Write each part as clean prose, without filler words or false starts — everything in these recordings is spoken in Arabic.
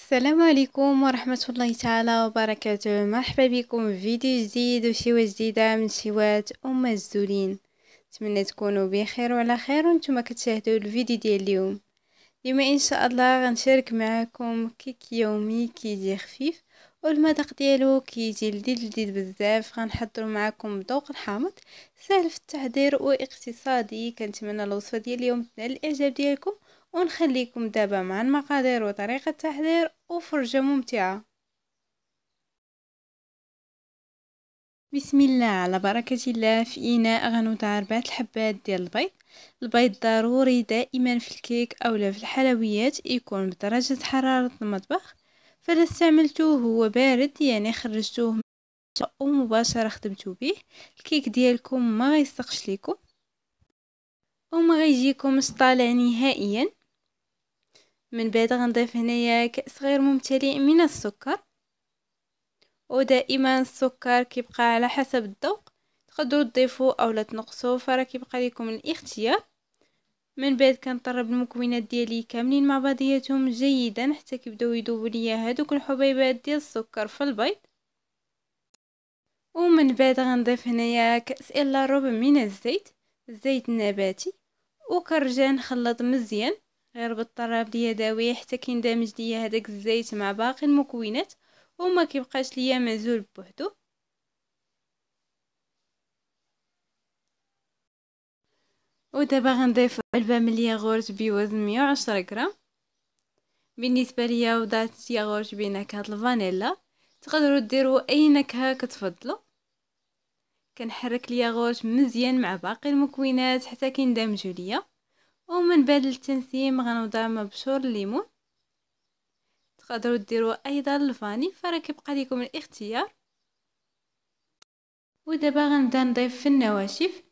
السلام عليكم ورحمة الله تعالى وبركاته. مرحبا بكم في فيديو جديد وشيوة جديدة من شيوات الزولين. نتمنى تكونوا بخير وعلى خير وانتم كتشاهدوا الفيديو ديال اليوم ان شاء الله غنشارك معكم كيك يومي كيجي خفيف والمذاق ديالو كيجي لذيذ بزاف. غنحضروا معكم ذوق الحامض سهل في التحضير واقتصادي. كنتمنى الوصفه ديال اليوم تنال الاعجاب ديالكم، ونخليكم دابا مع المقادير وطريقه التحضير وفرجه ممتعه. بسم الله على بركه الله. في اناء غنوضع 4 الحبات ديال البيض ضروري دائما في الكيك اولا في الحلويات يكون بدرجه حراره المطبخ، فلا استعملتوه هو بارد يعني خرجتوه ومباشره خدمتو به الكيك ديالكم ما غيسقش ليكم وما غيجيكمش طالع نهائيا. من بعد غنضيف هنايا كأس غير ممتلئ من السكر، ودائما السكر كيبقى على حسب الذوق، تقدروا تضيفوا اولا تنقصوا فراه كيبقى لكم الاختيار. من بعد كنطرب المكونات ديالي كاملين مع بعضياتهم جيدا حتى كيبداو يذوبوا ليا هذوك الحبيبات ديال السكر في البيض. ومن بعد غنضيف هنايا كأس الا ربع من الزيت النباتي، وكنرجع نخلط مزيان غير بالطراب اليدوي حتى كيندمج ليا هذاك الزيت مع باقي المكونات وما كيبقاش ليا معزول بوحدو. ودابا غنضيف علبه من الياغورت بوزن 110 غرام. بالنسبه ليا وضعت ياغورت بنكهه الفانيلا، تقدروا ديروا اي نكهه كتفضلوا. كنحرك الياغورت مزيان مع باقي المكونات حتى كيندمجوا ليا، ومن بعد التنسيم غنوضع مبشور الليمون. تقدروا ديروا ايضا الفاني فراه كيبقى لكم الاختيار. ودابا غنبدا نضيف في النواشف.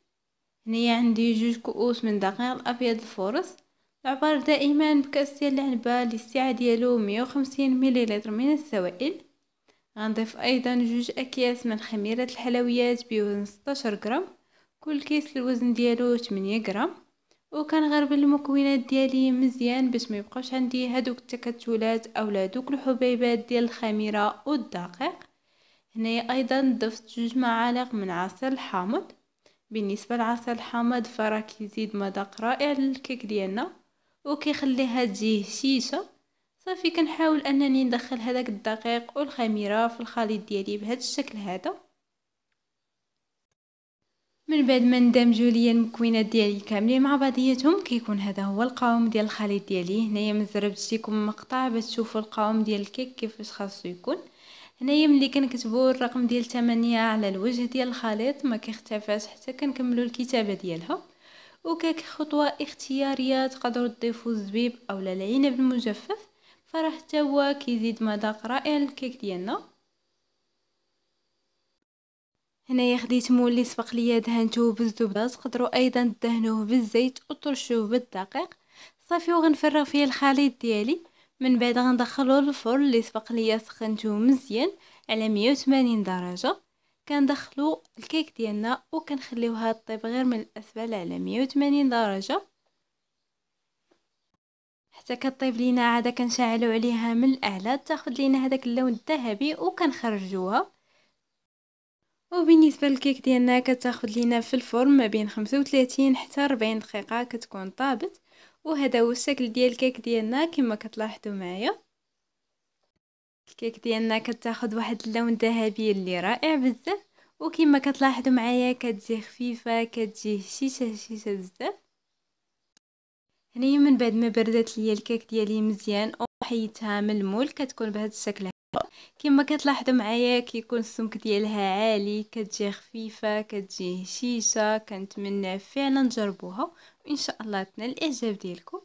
هنايا عندي 2 كؤوس من دقيق الابيض الفورس، العبار دائما بكاس ديال العنبه الاستيعه ديالو 150 ملل من السوائل. غنضيف ايضا 2 اكياس من خميره الحلويات بوزن 16 غرام، كل كيس الوزن ديالو 8 غرام. وكنغربل المكونات ديالي مزيان باش ما يبقاوش عندي هذوك التكتلات اولا دوك الحبيبات ديال الخميره والدقيق. هنايا ايضا ضفت 2 معالق من عصير الحامض. بالنسبه لعصير الحامض فراه كيزيد مذاق رائع للكيك ديالنا وكيخليها تجي هشيشه. صافي كنحاول انني ندخل هذاك الدقيق والخميره في الخليط ديالي بهذا الشكل هذا. من بعد ما ندمجوا ليا المكونات ديالي كاملين مع بعضياتهم كيكون هذا هو القوام ديال الخليط ديالي. هنايا مزربت لكم مقطع باش تشوفوا القوام ديال الكيك كيفاش خاصو يكون. هنايا ملي كنكتبوا الرقم ديال 8 على الوجه ديال الخليط ما كيختفاش حتى كنكملوا الكتابه ديالها. وكاك خطوه اختياريه، تقدروا تضيفوا الزبيب اولا العنب المجفف فراه حتى هو كيزيد مذاق رائع للكيك ديالنا. هنايا خديت مول اللي سبق ليا دهنته بالزبده، تقدروا ايضا تدهنوه بالزيت وترشوه بالدقيق. صافي وغنفرغ فيه الخليط ديالي. من بعد غندخلوه للفرن اللي سبق ليا سخنته مزيان على 180 درجه. كندخلو الكيك ديالنا وكنخليوها طيب غير من الاسفل على 180 درجه حتى كطيب لينا. عاده كنشعلوا عليها من الاعلى تاخذ لينا هذاك اللون الذهبي وكنخرجوها. وبالنسبه للكيك ديالنا كتاخذ لينا في الفرن ما بين 35 حتى 40 دقيقه كتكون طابت. وهذا هو الشكل ديال الكيك ديالنا كما كتلاحظوا معايا. الكيك ديالنا كتاخذ واحد اللون ذهبي اللي رائع بزاف، وكما كتلاحظوا معايا كتجي خفيفه كتجي هشيشه بزاف. هنايا من بعد ما بردت ليا الكيك ديالي مزيان وحيدتها من المول كتكون بهذا الشكل. كما كتلاحظوا معايا كيكون السمك ديالها عالي، كتجي خفيفه كتجي هشيشه. كنتمنى فعلا تجربوها وان شاء الله تنال الاعجاب ديالكم.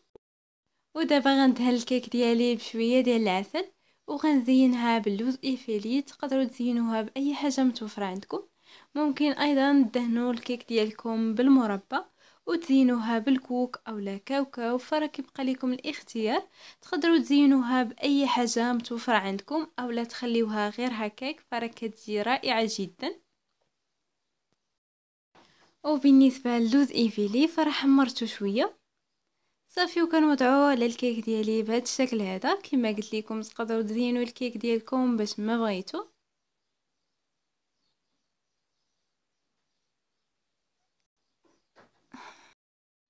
ودابا غندهن الكيك ديالي بشويه ديال العسل وغنزينها باللوز ايفيلي. تقدروا تزينوها باي حاجه متوفره عندكم. ممكن ايضا تدهنوا الكيك ديالكم بالمربى وتزينوها بالكوك اولا كاوكاو فراه كيبقى لكم الاختيار. تقدروا تزينوها باي حاجه متوفره عندكم اولا تخليوها غير هكاك فراه كتجي رائعه جدا. وبالنسبه للوز ايفيلي فراه حمرته شويه. صافي، وكنوضعو على الكيك ديالي بهذا الشكل هذا. كما قلت لكم تقدروا تزينوا الكيك ديالكم باش ما بغيتو.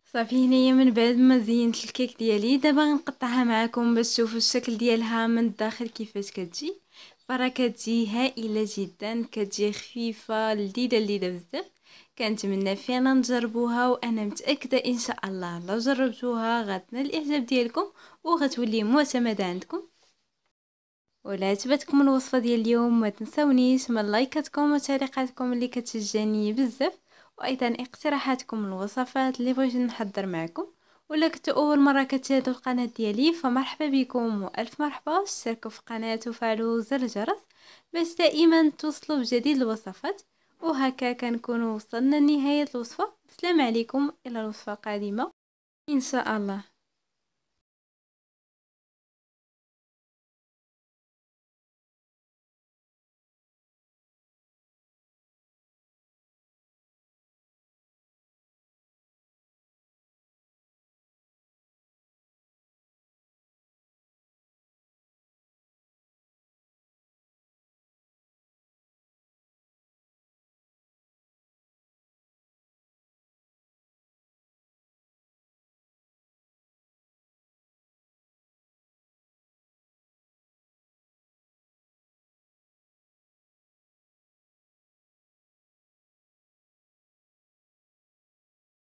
صافي، هنايا من بعد ما زينت الكيك ديالي، دابا غنقطعها معكم باش تشوفوا الشكل ديالها من الداخل كيفاش كتجي. فرا كتجي هائله جدا، كتجي خفيفه لذيذه بزاف. كنتمنى فعلا نجربوها، وانا متاكده ان شاء الله لو جربتوها غتنال الاعجاب ديالكم وغتولي معتمده عندكم. ولا عجبتكم الوصفه ديال اليوم ما تنسونيش من لايكاتكم وتعليقاتكم اللي كتشجعني بزاف، وايضا اقتراحاتكم الوصفات اللي بغيت نحضر معكم. ولا كنتوا اول مره كتشاهدوا القناه ديالي فمرحبا بكم والف مرحبا. اشتركوا في القناه وفعلوا زر الجرس باش دائما توصلوا بجديد الوصفات. وهكا كنكونوا وصلنا لنهايه الوصفه. السلام عليكم، الى الوصفه القادمه ان شاء الله.